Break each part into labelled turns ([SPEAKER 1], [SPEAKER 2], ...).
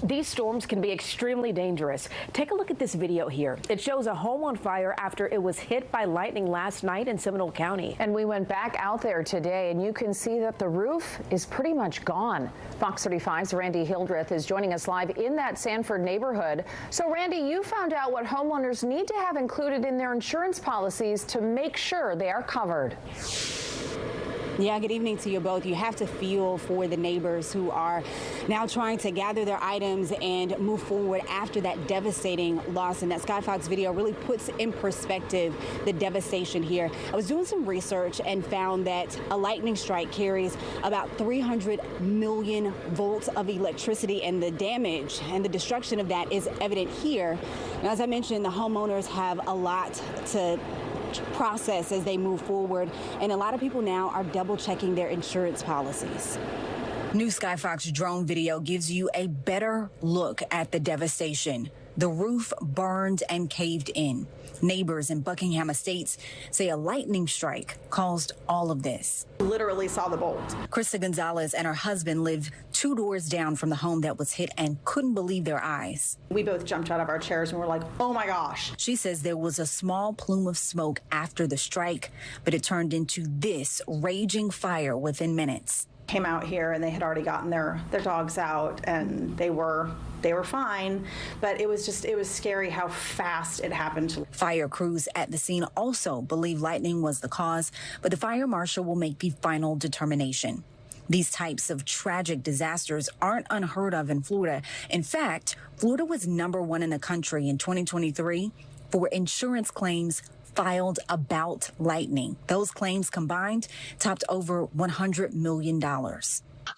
[SPEAKER 1] These storms can be extremely dangerous. Take a look at this video here. It shows a home on fire after it was hit by lightning last night in Seminole County.
[SPEAKER 2] And we went back out there today, and you can see that the roof is pretty much gone. Fox 35's Randy Hildreth is joining us live in that Sanford neighborhood. So, Randy, you found out what homeowners need to have included in their insurance policies to make sure they are covered.
[SPEAKER 3] Yeah, good evening to you both. You have to feel for the neighbors who are now trying to gather their items and move forward after that devastating loss. And that Sky Fox video really puts in perspective the devastation here. I was doing some research and found that a lightning strike carries about 300 million volts of electricity, and the damage and the destruction of that is evident here. And as I mentioned, the homeowners have a lot to process as they move forward, and a lot of people now are double checking their insurance policies.
[SPEAKER 4] New Sky Fox drone video gives you a better look at the devastation. The roof burned and caved in. Neighbors in Buckingham Estates say a lightning strike caused all of this.
[SPEAKER 5] Literally saw the bolt.
[SPEAKER 4] Krista Gonzalez and her husband live 2 doors down from the home that was hit and couldn't believe their eyes.
[SPEAKER 5] We both jumped out of our chairs and were like, oh my gosh.
[SPEAKER 4] She says there was a small plume of smoke after the strike, but it turned into this raging fire within minutes.
[SPEAKER 5] Came out here and they had already gotten their dogs out, and they were fine, but it was scary how fast it happened.
[SPEAKER 4] Fire crews at the scene also believe lightning was the cause, but the fire marshal will make the final determination. These types of tragic disasters aren't unheard of in Florida. In fact, Florida was #1 in the country in 2023 for insurance claims filed about lightning. Those claims combined topped over $100 million.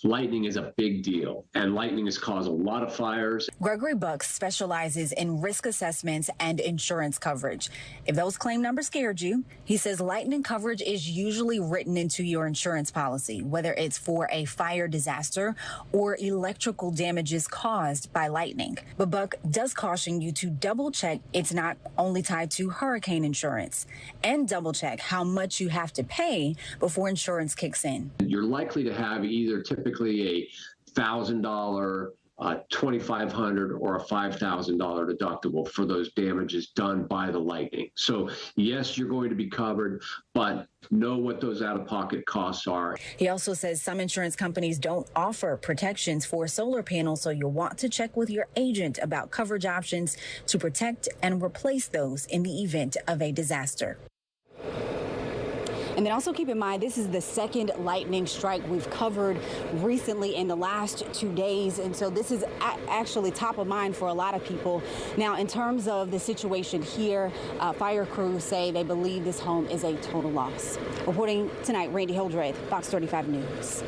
[SPEAKER 6] Lightning is a big deal, and lightning has caused a lot of fires.
[SPEAKER 4] Gregory Bucks specializes in risk assessments and insurance coverage. If those claim numbers scared you, he says lightning coverage is usually written into your insurance policy, whether it's for a fire disaster or electrical damages caused by lightning. But Buck does caution you to double check it's not only tied to hurricane insurance, and double check how much you have to pay before insurance kicks in.
[SPEAKER 6] You're likely to have either typically a $1,000, $2,500, or a $5,000 deductible for those damages done by the lightning. So yes, you're going to be covered, but know what those out-of-pocket costs are.
[SPEAKER 4] He also says some insurance companies don't offer protections for solar panels, so you'll want to check with your agent about coverage options to protect and replace those in the event of a disaster.
[SPEAKER 3] And then also keep in mind, this is the second lightning strike we've covered recently in the last 2 days. And so this is actually top of mind for a lot of people. Now, in terms of the situation here, fire crews say they believe this home is a total loss. Reporting tonight, Randy Hildreth, Fox 35 News.